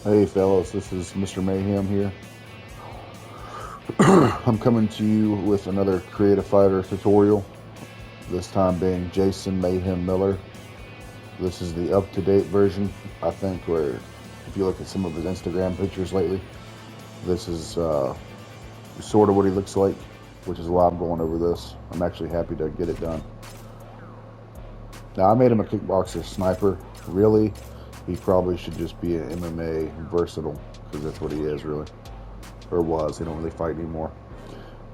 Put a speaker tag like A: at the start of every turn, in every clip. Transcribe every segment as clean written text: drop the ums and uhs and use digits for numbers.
A: Hey fellas, this is Mr. Mayhem here. I'm coming to you with another Creative Fighter tutorial, this time being Jason Mayhem Miller. This is the up-to-date version, I think, where if you look at some of his Instagram pictures lately, this is sort of what he looks like, which is why I'm going over this. I'm actually happy to get it done. Now, I made him a kickboxer sniper. Really, he probably should just be an MMA versatile, because that's what he is, really. Or was. He don't really fight anymore.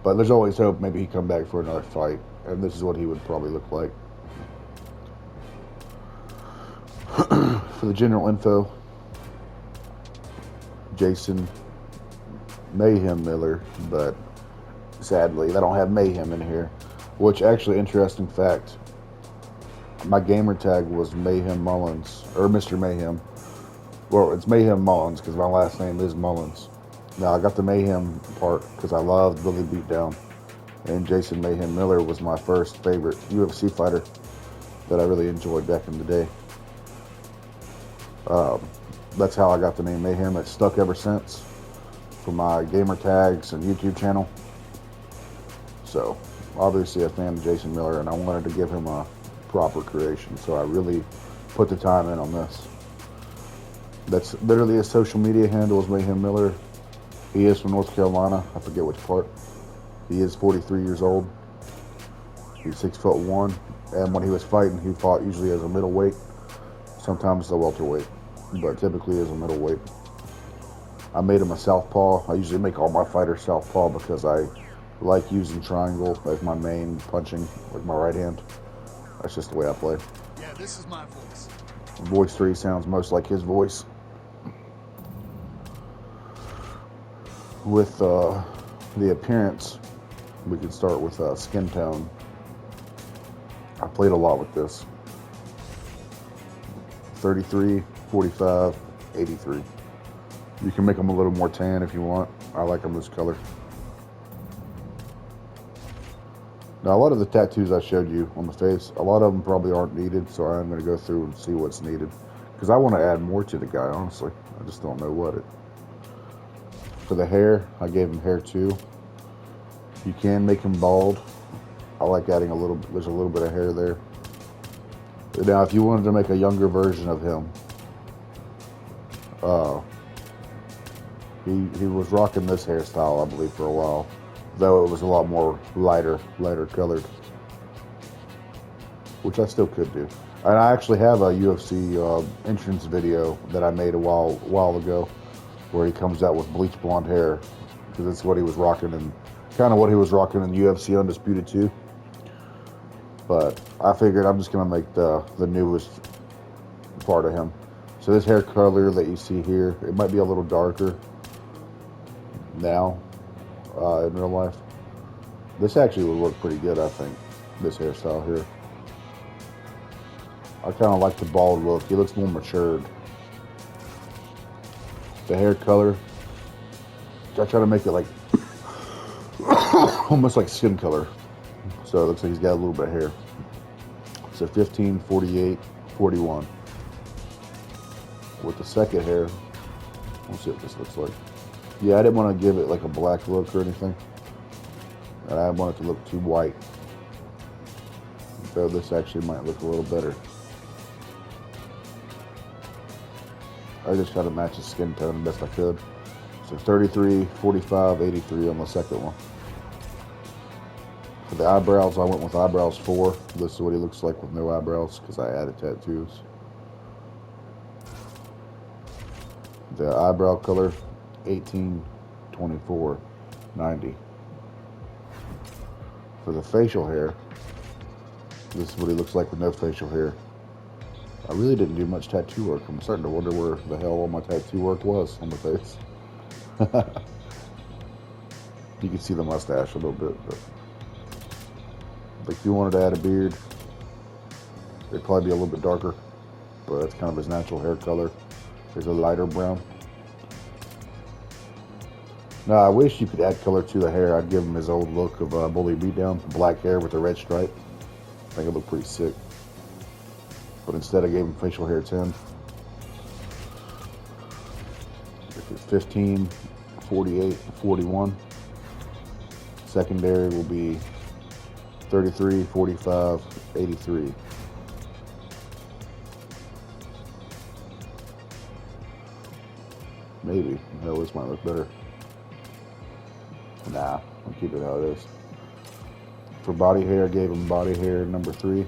A: But there's always hope maybe he'd come back for another fight. And this is what he would probably look like. For the general info, Jason Mayhem Miller, but sadly, they don't have Mayhem in here. Which, actually, interesting fact, my gamer tag was Mayhem Mullins, or Mr. Mayhem. Well, it's Mayhem Mullins because my last name is Mullins. Now, I got the Mayhem part because I loved Billy Beatdown, and Jason Mayhem Miller was my first favorite UFC fighter that I really enjoyed back in the day. That's how I got the name Mayhem. It's stuck ever since for my gamer tags and YouTube channel. So, obviously a fan of Jason Miller, and I wanted to give him a proper creation, so I really put the time in on this. That's literally his social media handle is Mayhem Miller. He is from North Carolina. I forget which part. He is 43 years old. He's 6'1", and when he was fighting, he fought usually as a middleweight, sometimes a welterweight, but typically as a middleweight. I made him a southpaw. I usually make all my fighters southpaw because I like using triangle as my main punching with my right hand. That's just the way I play.
B: Yeah, this is my voice.
A: Voice 3 sounds most like his voice. With the appearance, we can start with skin tone. I played a lot with this. 33, 45, 83. You can make them a little more tan if you want. I like them this color. Now, a lot of the tattoos I showed you on the face, a lot of them probably aren't needed, so I'm going to go through and see what's needed. Because I want to add more to the guy, honestly. I just don't know what it. For the hair, I gave him hair too. You can make him bald. I like adding there's a little bit of hair there. Now, if you wanted to make a younger version of him, he was rocking this hairstyle, I believe, for a while. Though it was a lot more lighter colored, which I still could do. And I actually have a UFC entrance video that I made a while ago, where he comes out with bleach blonde hair, because that's what he was rocking, and kind of what he was rocking in UFC Undisputed 2. But I figured I'm just gonna make the newest part of him. So this hair color that you see here, it might be a little darker now. In real life, this actually would work pretty good, I think, this hairstyle here. I kind of like the bald look. He looks more matured. The hair color, I try to make it like almost like skin color, so it looks like he's got a little bit of hair. So 15, 48, 41. With the second hair, let's see what this looks like. Yeah, I didn't want to give it like a black look or anything. And I didn't want it to look too white. So this actually might look a little better. I just tried to match his skin tone the best I could. So 33, 45, 83 on the second one. For the eyebrows, I went with eyebrows 4. This is what he looks like with no eyebrows because I added tattoos. The eyebrow color, 18, 24, 90. For the facial hair, this is what he looks like with no facial hair. I really didn't do much tattoo work. I'm starting to wonder where the hell all my tattoo work was on the face. You can see the mustache a little bit, but if you wanted to add a beard, it'd probably be a little bit darker, but that's kind of his natural hair color. There's a lighter brown. Now, I wish you could add color to the hair. I'd give him his old look of Bully Beatdown, black hair with a red stripe. I think it looked pretty sick. But instead, I gave him facial hair 10. 15, 48, 41. Secondary will be 33, 45, 83. Maybe. No, this might look better. Nah, I'll keep it how it is. For body hair, I gave him body hair number 3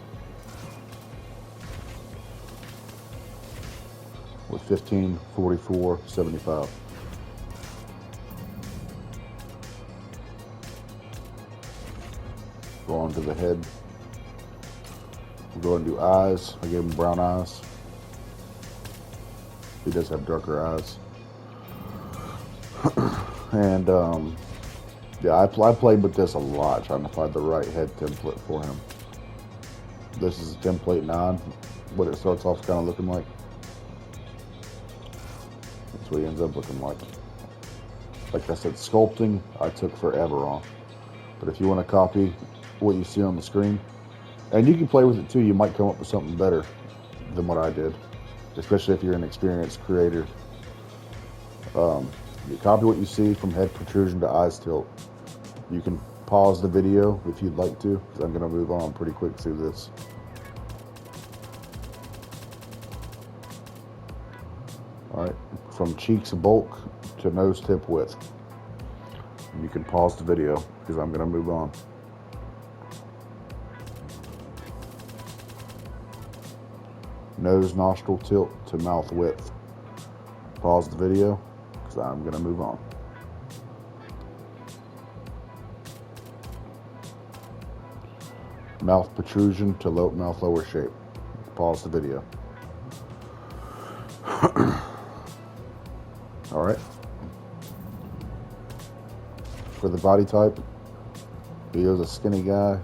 A: with 15, 44, 75. Go on to the head. We'll go and do eyes. I gave him brown eyes. He does have darker eyes. And yeah, I played with this a lot, trying to find the right head template for him. This is template 9, what it starts off kind of looking like. That's what he ends up looking like. Like I said, sculpting I took forever on. But if you want to copy what you see on the screen, and you can play with it too, you might come up with something better than what I did, especially if you're an experienced creator. You copy what you see from head protrusion to eyes tilt. You can pause the video if you'd like to, because I'm going to move on pretty quick through this. Alright, from cheeks bulk to nose tip width. You can pause the video, because I'm going to move on. Nose nostril tilt to mouth width. Pause the video, because I'm going to move on. Mouth protrusion to mouth lower shape. Pause the video. Alright. For the body type, he is a skinny guy.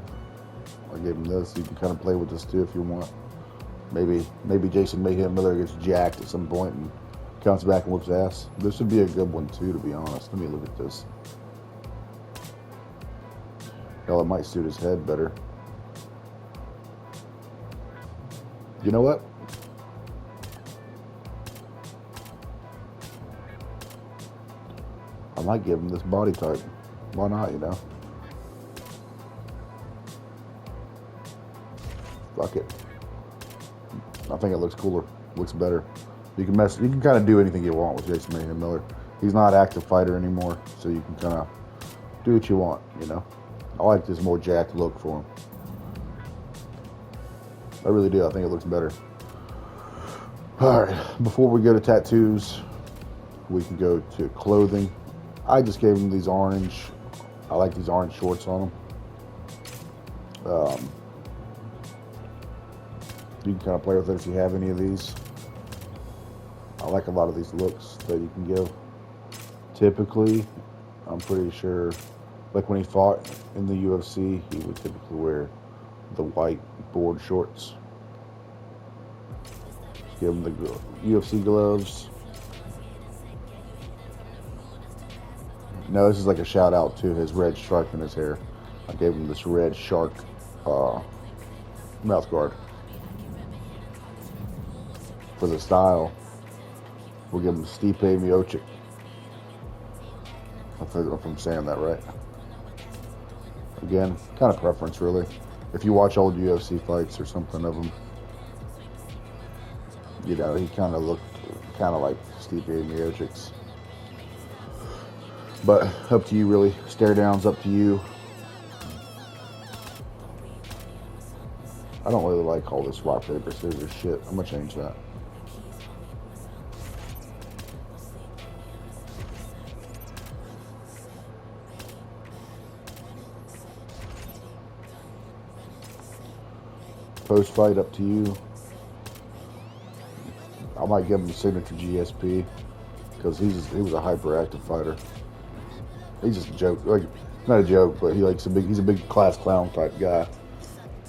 A: I gave him this. You can kind of play with this too if you want. Maybe Jason Mayhem Miller gets jacked at some point and comes back and whoops ass. This would be a good one too, to be honest. Let me look at this. Hell, it might suit his head better. You know what? I might give him this body type. Why not, you know? Fuck it. I think it looks cooler. Looks better. You can kind of do anything you want with Jason Mayhem Miller. He's not an active fighter anymore, so you can kind of do what you want, you know? I like this more jacked look for him. I really do. I think it looks better. Alright, before we go to tattoos, we can go to clothing. I just gave him these orange. I like these orange shorts on him. You can kind of play with it if you have any of these. I like a lot of these looks that you can give. Typically, I'm pretty sure, like when he fought in the UFC, he would typically wear the white board shorts. Give him the UFC gloves. No, this is like a shout out to his red stripe in his hair. I gave him this red shark mouth guard. For the style, we'll give him Stipe Miocic. If I'm saying that right. Again, kind of preference really. If you watch old UFC fights or something of him, you know, he kind of looked kind of like Stipe Miocic's. But up to you really. Stare down's up to you. I don't really like all this rock, paper, scissors shit. I'm gonna change that. Post fight, up to you. I might give him the signature GSP because he was a hyperactive fighter. He's just a joke, like not a joke, but he's a big class clown type guy.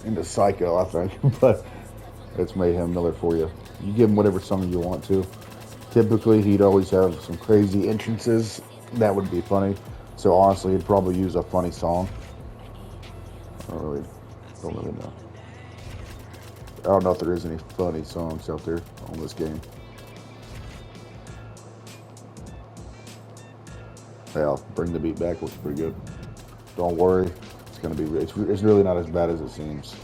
A: Into psycho, I think, but it's Mayhem Miller for you. You give him whatever song you want to. Typically, he'd always have some crazy entrances that would be funny. So honestly, he'd probably use a funny song. I don't really know. I don't know if there is any funny songs out there on this game. Yeah, I'll bring the beat back. Looks pretty good. Don't worry. It's gonna be. It's really not as bad as it seems.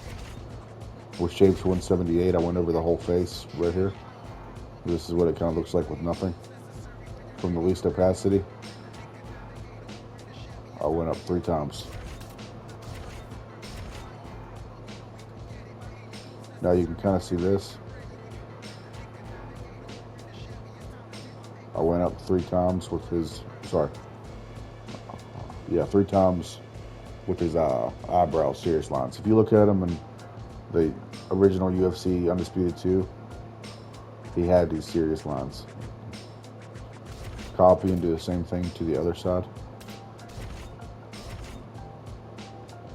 A: With Shapes 178, I went over the whole face right here. This is what it kind of looks like with nothing. From the least opacity, I went up 3 times. Now you can kind of see this. I went up 3 times with his, sorry. Yeah, 3 times with his eyebrow serious lines. If you look at him in the original UFC Undisputed 2, he had these serious lines. Copy and do the same thing to the other side.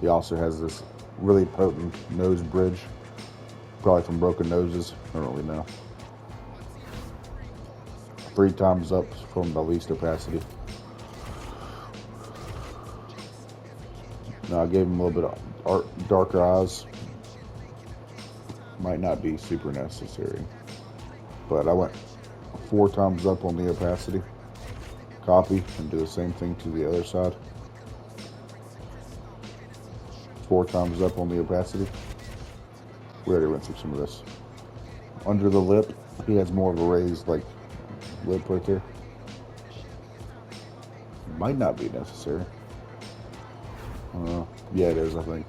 A: He also has this really potent nose bridge, probably from broken noses, I don't really know. 3 times up from the least opacity. Now I gave him a little bit of darker eyes. Might not be super necessary, but I went 4 times up on the opacity. Copy and do the same thing to the other side. 4 times up on the opacity. We already went through some of this. Under the lip, he has more of a raised like lip right there. Might not be necessary. Yeah, it is, I think.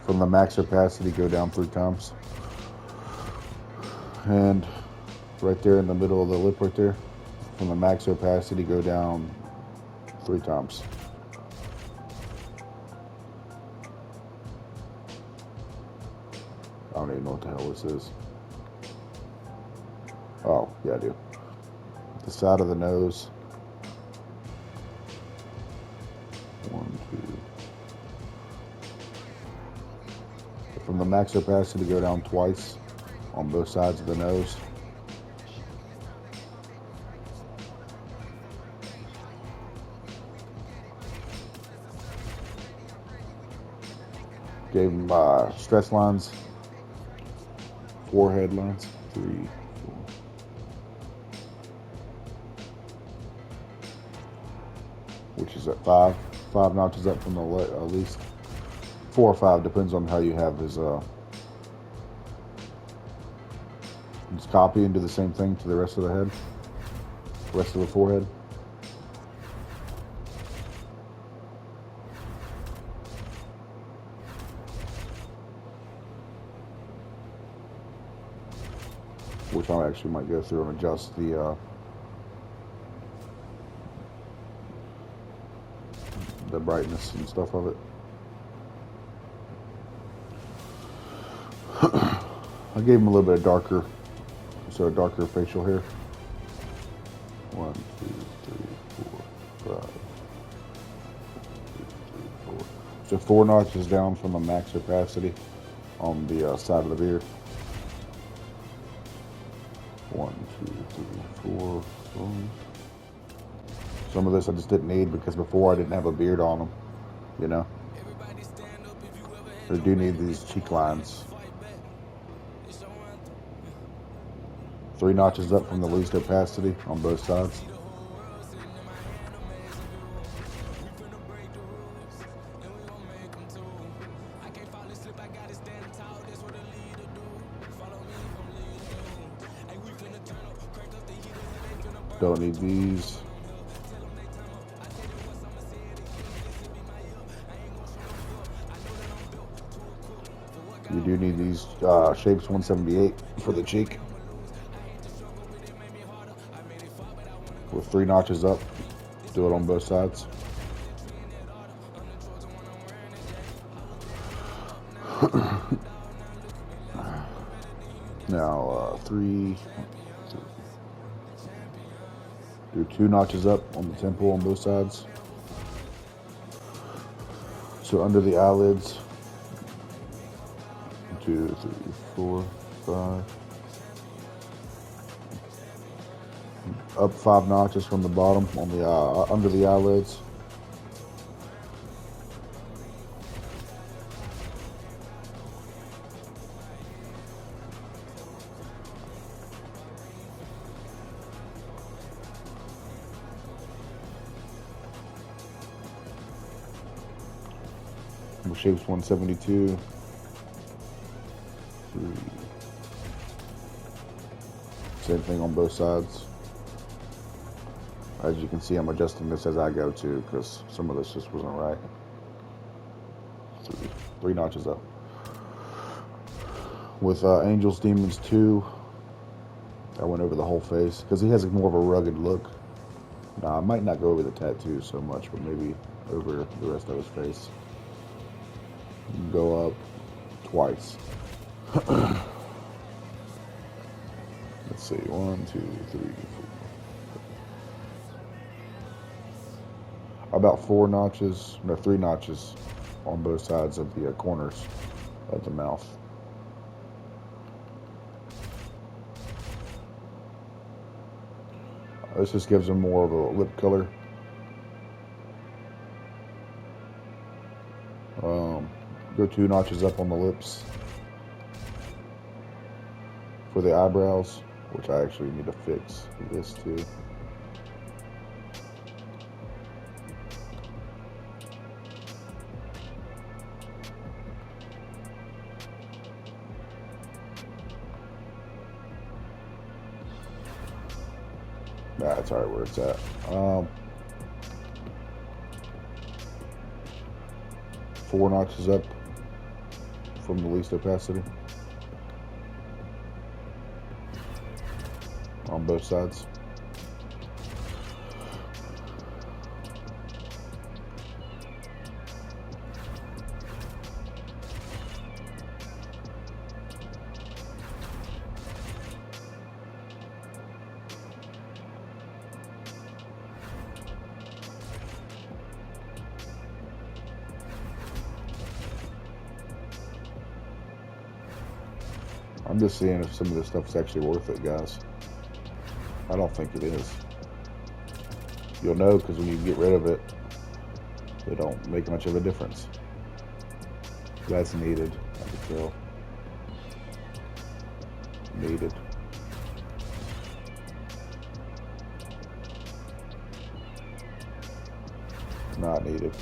A: From the max opacity, go down 3 times. And right there in the middle of the lip right there, from the max opacity, go down 3 times. I don't even know what the hell this is. Oh, yeah, I do. The side of the nose. 1, 2. From the max opacity, go down twice on both sides of the nose. Gave him stretch lines, forehead lines, 3, 4. Which is at 5 notches up from the at least 4 or 5, depends on how you have his copy and do the same thing to the rest of the head, rest of the forehead. Which I actually might go through and adjust the brightness and stuff of it. I gave him a little bit of darker, so a darker facial hair. 1, 2, 3, 4, 5, 6, 7, 8, 4. So 4 notches down from the max opacity on the side of the beard. 1, 2, 3, 4, 5. Some of this I just didn't need because before I didn't have a beard on them, you know. I do need these cheek lines. 3 notches up from the least opacity on both sides. Don't need these. You do need these Shapes 178 for the cheek. With 3 notches up. Do it on both sides. Now 3. Do 2 notches up on the temple on both sides. So under the eyelids. 2, 3, 4, 5. Up 5 notches from the bottom on the under the eyelids. Shape's 172. Same thing on both sides. As you can see, I'm adjusting this as I go too, because some of this just wasn't right. Three notches up. With Angels Demons 2, I went over the whole face, because he has more of a rugged look. Now, I might not go over the tattoo so much, but maybe over the rest of his face. Go up twice. Let's see, 1, 2, 3, 4. About 3 notches on both sides of the corners of the mouth. This just gives him more of a lip color. Go 2 notches up on the lips for the eyebrows, which I actually need to fix this too. That's alright where it's at. 4 notches up from the least opacity on both sides. I'm just seeing if some of this stuff is actually worth it, guys. I don't think it is. You'll know because when you get rid of it, they don't make much of a difference. That's needed, I can tell. Needed. Not needed.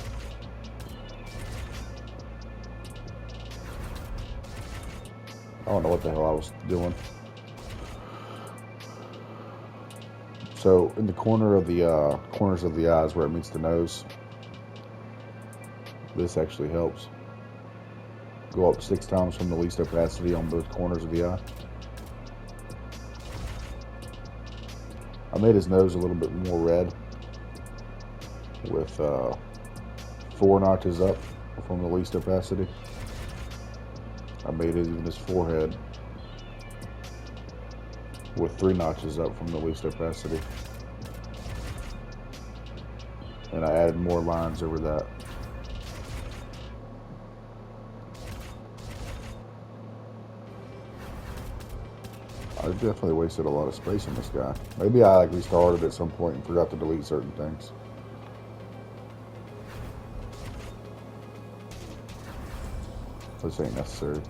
A: I don't know what the hell I was doing. So in the corners of the eyes where it meets the nose, this actually helps. Go up 6 times from the least opacity on both corners of the eye. I made his nose a little bit more red with 4 notches up from the least opacity. I made even his forehead with 3 notches up from the least opacity. And I added more lines over that. I definitely wasted a lot of space on this guy. Maybe I restarted at some point and forgot to delete certain things. This ain't necessary.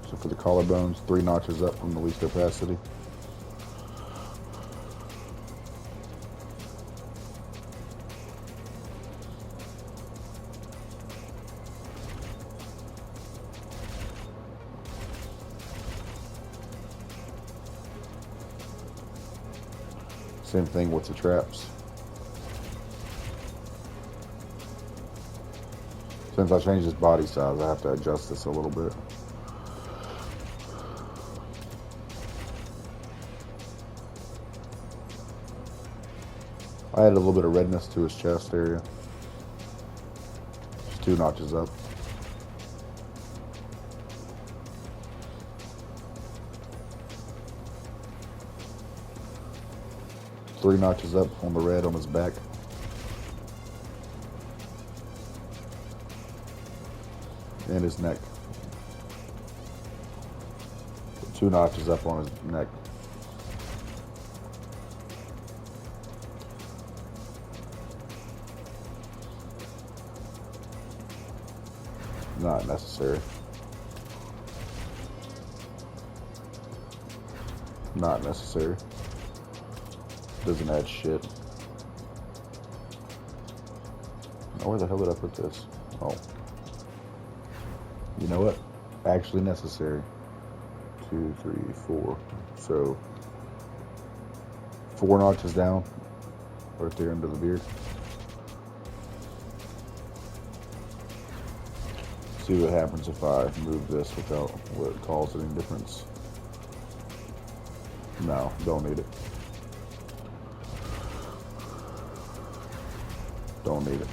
A: So for the collarbones, 3 notches up from the least opacity. Same thing with the traps. Since I changed his body size, I have to adjust this a little bit. I added a little bit of redness to his chest area. Just 2 notches up. Three notches up on the red on his back. And his neck. 2 notches up on his neck. Not necessary. Not necessary. Doesn't add shit. Now, where the hell did I put this? Oh. You know what? Actually necessary. 2, 3, 4. So 4 notches down, right there into the beard. See what happens if I move this without what it cause any difference. No, don't need it. Don't need it.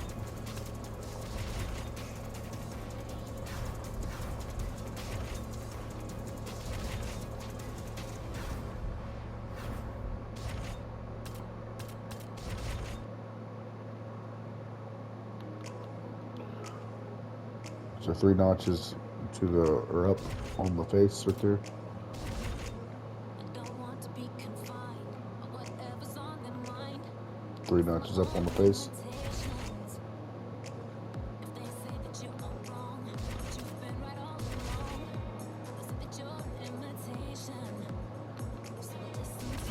A: So 3 notches to the, or up on the face right there. Three notches up on the face.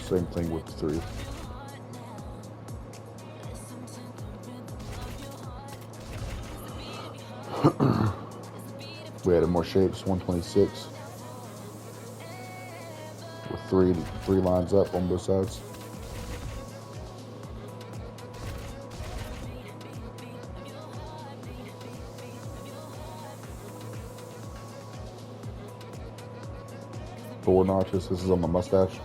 A: Same thing with the 3. We added more shapes, 126. With three lines up on both sides. Four notches. This is on my mustache.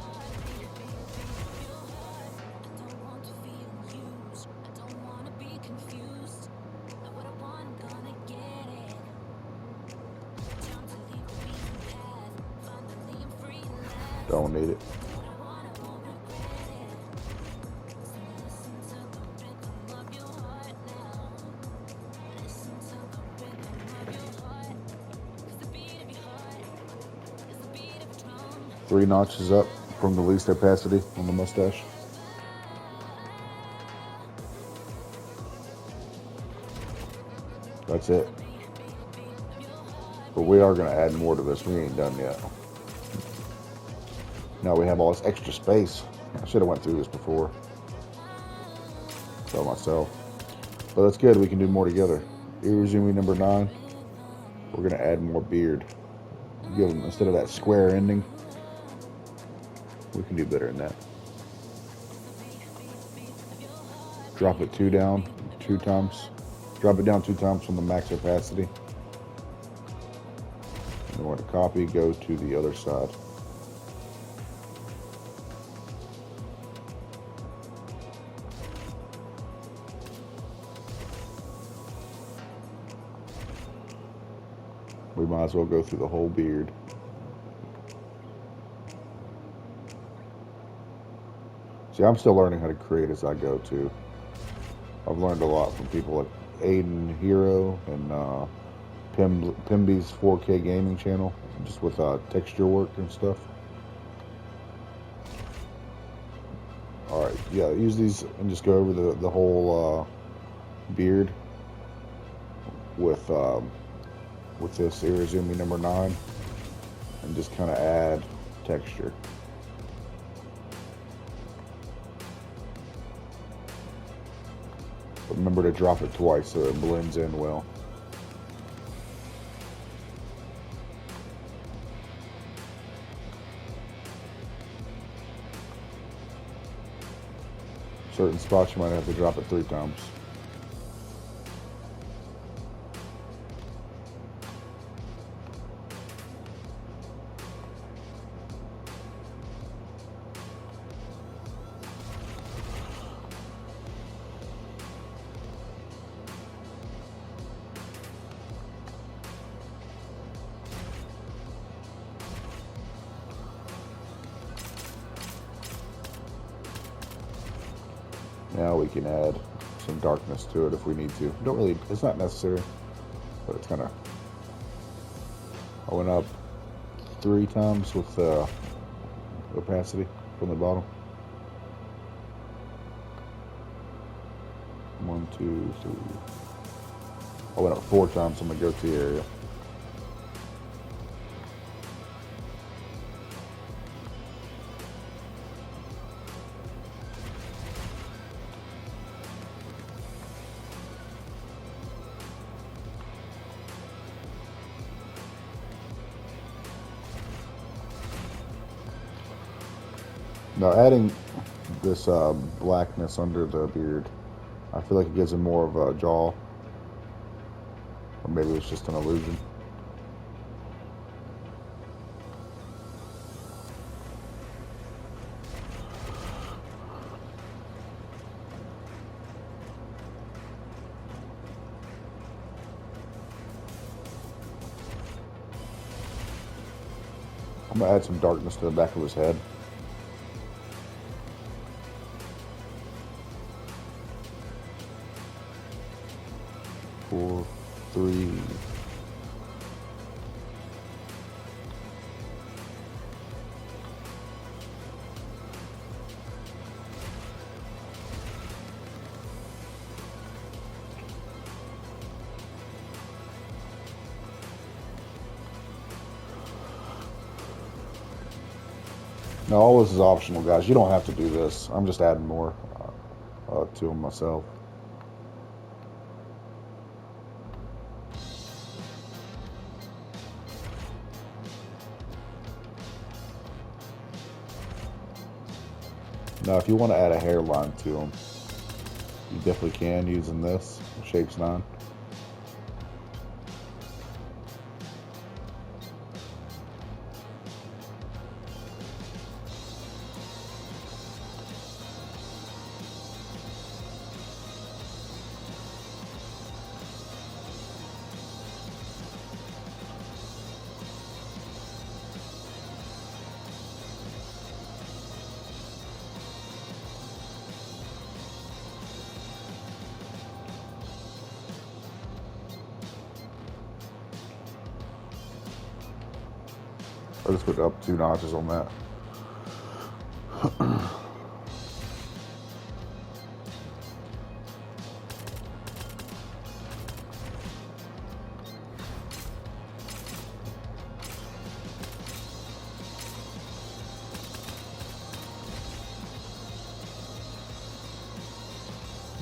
A: Don't need it. Three notches up from the least opacity on the mustache. That's it. But we are going to add more to this. We ain't done yet. Now we have all this extra space. I should have went through this before. Tell myself. But that's good. We can do more together. Irezumi number 9. We're going to add more beard. Give them, instead of that square ending, we can do better than that. Drop it 2 down 2 times. Drop it down 2 times from the max opacity. And then we're going to copy, go to the other side. We might as well go through the whole beard. See, I'm still learning how to create as I go too. I've learned a lot from people like Aiden Hero and Pimby's 4K gaming channel, just with texture work and stuff. All right, yeah, use these and just go over the whole beard with this Irezumi number 9, and just kind of add texture. But remember to drop it twice so it blends in well. Certain spots you might have to drop it 3 times. Now we can add some darkness to it if we need to. Don't really, it's not necessary, but it's kind of, I went up 3 times with opacity from the bottom. 1, 2, 3. I went up 4 times on the goatee area. Now adding this blackness under the beard, I feel like it gives him more of a jaw, or maybe it's just an illusion. I'm gonna add some darkness to the back of his head. Four, three. Now all this is optional, guys. You don't have to do this. I'm just adding more to them myself. Now, if you want to add a hairline to them, you definitely can using this Shapes 9. I just put up 2 notches on that.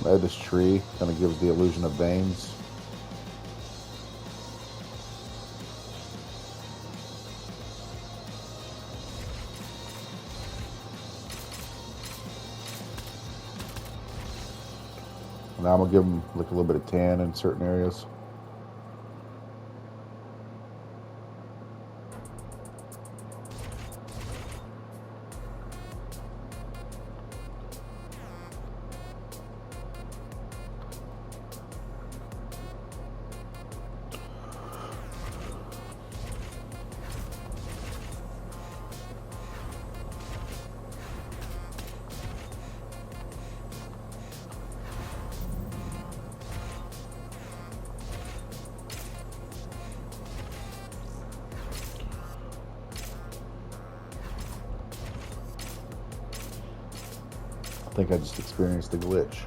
A: Add this tree, kind of gives the illusion of veins. Now I'm gonna give them like a little bit of tan in certain areas. I think I just experienced the glitch.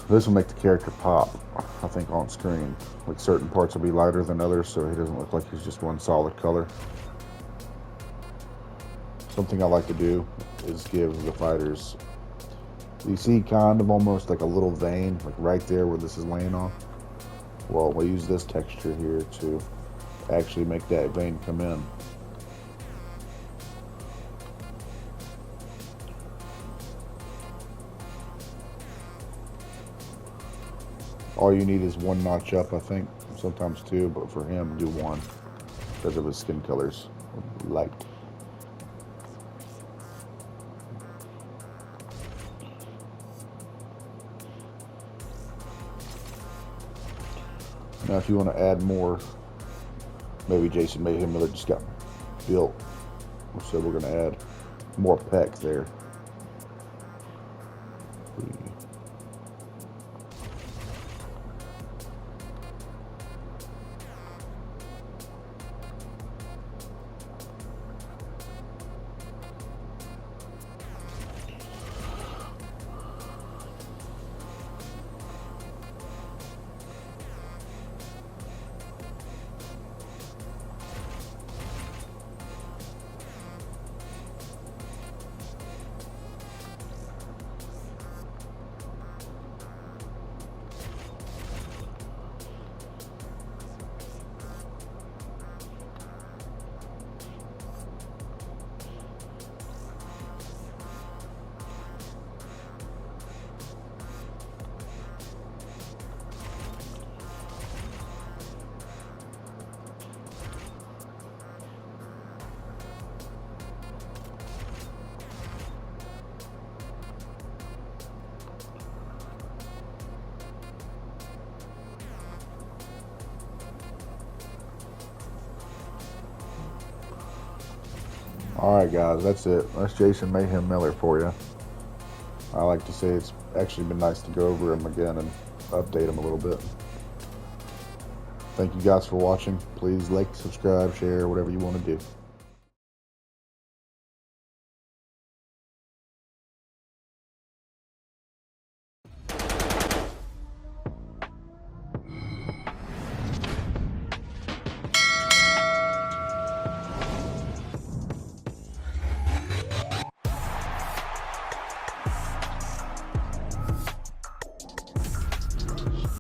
A: This will make the character pop, I think, on screen. Like certain parts will be lighter than others, so he doesn't look like he's just one solid color. Something I like to do is give the fighters, you see kind of almost like a little vein, like right there where this is laying on. Well, we'll use this texture here to actually make that vein come in. All you need is 1 notch up, I think, sometimes 2, but for him, do 1 because of his skin color's light. Now, if you want to add more, maybe Jason Mayhem Miller just got built, so we're going to add more pec there. Alright guys, that's it. That's Jason Mayhem Miller for you. I like to say it's actually been nice to go over him again and update him a little bit. Thank you guys for watching. Please like, subscribe, share, whatever you want to do.